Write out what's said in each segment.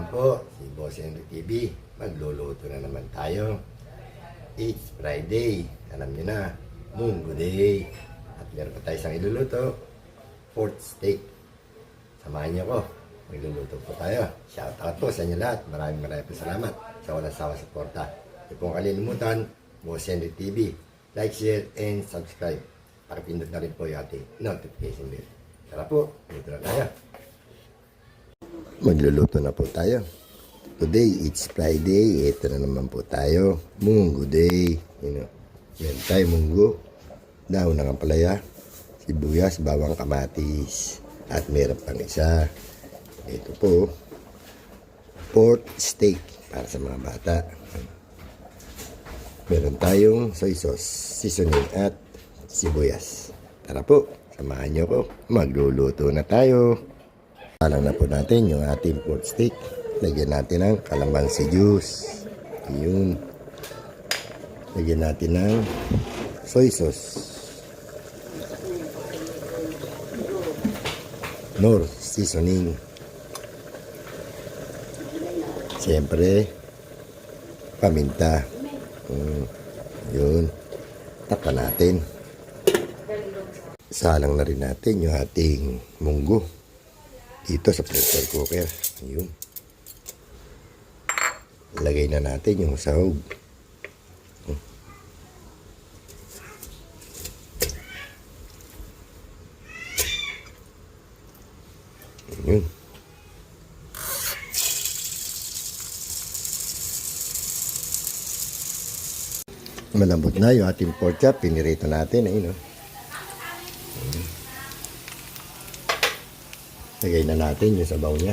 naman po, si Boss Henry TV. Magluluto na naman tayo. It's Friday. Alam niyo na, Munggo Day. At meron pa tayo isang iluluto, pork steak. Samahan niyo ko. Magluluto po tayo. Shout out po sa inyo lahat. Maraming po salamat sa walang sawa suporta. Huwag pong kalilimutan, Boss Henry TV. Like, share, and subscribe. Pakipindot na rin po yung ating notification bell. Tara po, luto na tayo. Magluluto na po tayo. Today, it's Friday. Ito na naman po tayo. Munggo Day. Yan tayo, munggo. Daon ng ampalaya. Sibuyas, bawang, kamatis. At meron pang isa. Ito po. Pork steak para sa mga bata. Meron tayong soy sauce, seasoning at sibuyas. Tara po, samahan nyo ko. Magluluto na tayo. Alang na po natin yung ating pork steak. Lagyan natin ng kalamansi juice. Yun. Lagyan natin ng soy sauce. Nor seasoning. Siyempre, paminta. Yun. Takpan natin. Salang na rin natin yung ating munggo. Dito sa pressure cooker. Yun. Lagay na natin yung sahog. Yun. Malambot na yung ating pork chop. Pinirito natin. Ayun, oh. Lagay na natin yung sabaw niya.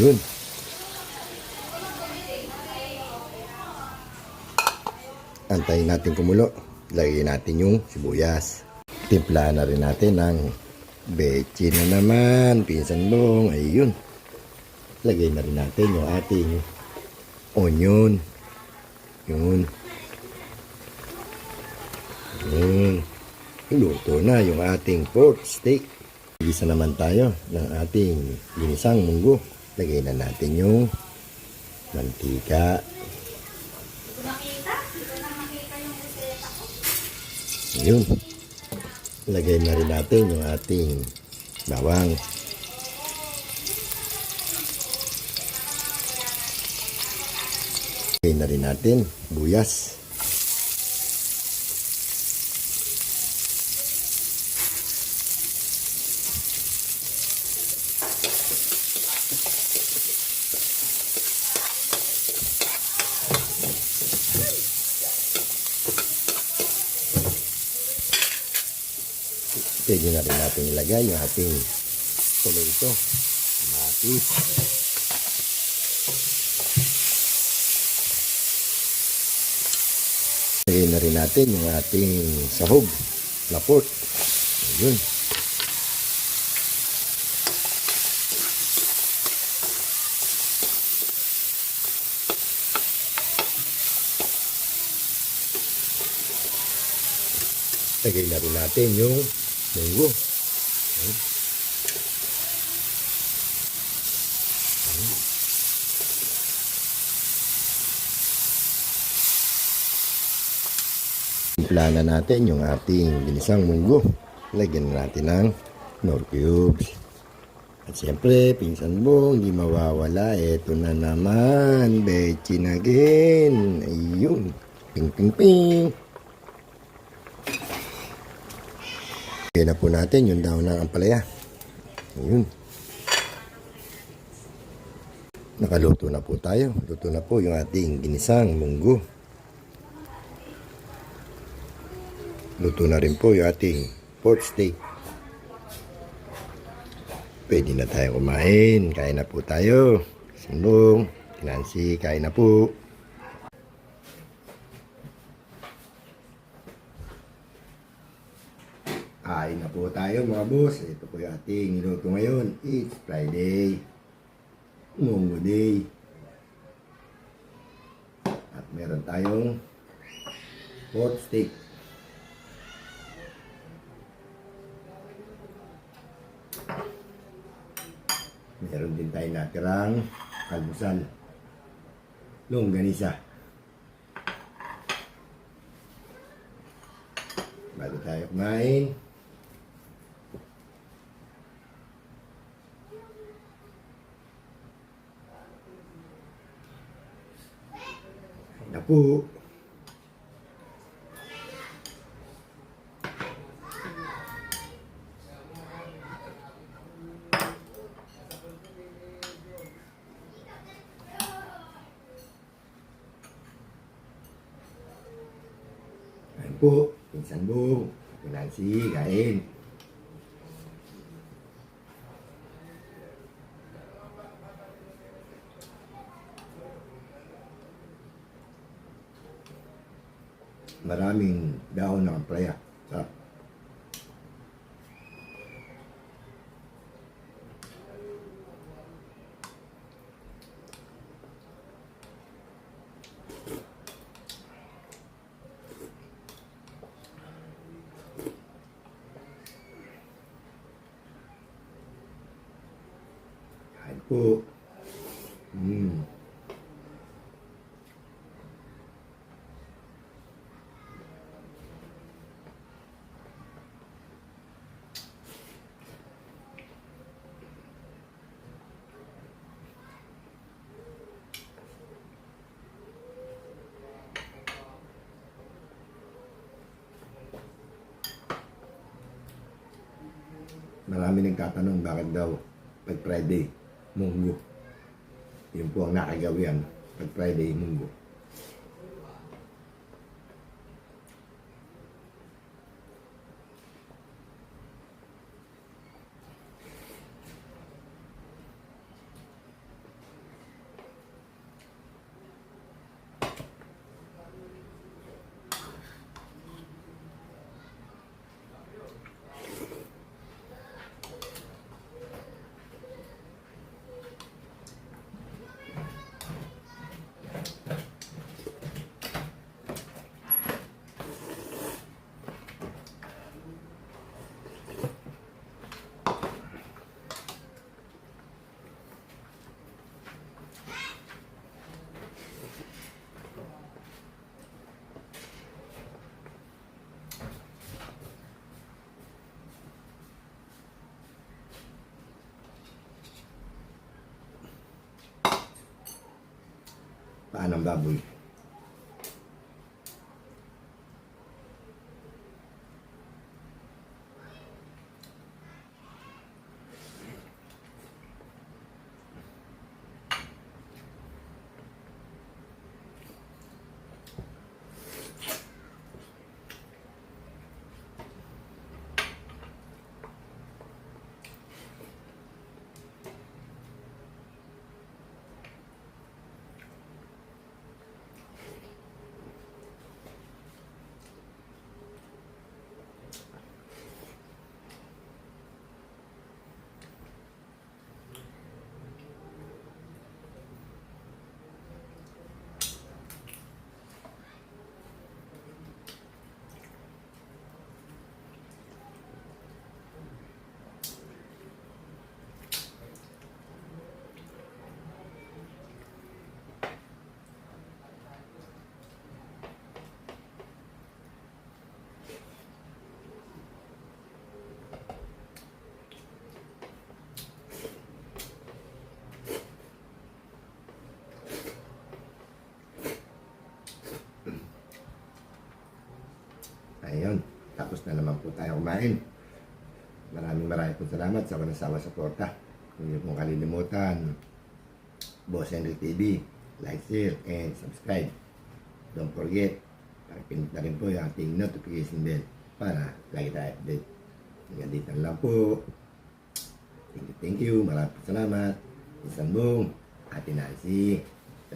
Yun. Antayin natin kumulo. Lagay natin yung sibuyas. Timplahan na rin natin ng bechin na naman. Pinsan mong. Ayun. Lagay na rin natin yung ating onion. Yun. Yun. Luto na yung ating pork steak. Gisa naman tayo ng ating ginisang munggo. Lagay na natin yung mantika. Yun. Lagay na rin natin yung ating bawang. Lagay na rin natin buyas. Pwede na rin natin ilagay yung ating tomato, kamatis. Lagay na rin natin yung ating sahog na pork. Ayun. Lagay na rin natin yung munggo. Timplahan na natin yung ating ginisang munggo. Lagyan na natin ng nor cubes. At siyempre, pinsan mo, hindi mawawala. Ito na naman, bechin again. Ayun. Ping, ping, ping. Lagyan na po natin yung daon ng ampalaya. Ayun. Nakaluto na po tayo. Luto na po yung ating ginisang munggo. Luto na rin po yung ating pork steak. Pwede na tayo kumain. Kain na po tayo. Sundong, Nancy, kain na po. Kain na po tayo mga boss. Ito po yung ating niluto ngayon. It's Friday. Munggo Day. At meron tayong pork steak. Meron din tayo natirang almusal. Longganisa. Bago tayo kumain, na po. Kain po, Pinsan Bong, Nancy, kain. Maraming dahon ng ampalaya. Sarap. Kain po. Marami nagtatanong bakit daw pag Friday, munggo. Yun po ang nakagawian pag Friday, munggo. Paan ng baboy. Ayun, tapos na naman po tayo kumain. Maraming po salamat sa walang sawa suporta. Kung niyo pong kalilimutan, Boss Henry TV, like, share, and subscribe. Don't forget, pakipindot na rin po yung ating notification bell para lagi tayo update. Hanggang dito lang po. Thank you. Maraming salamat. Isang buong, Ate Nancy.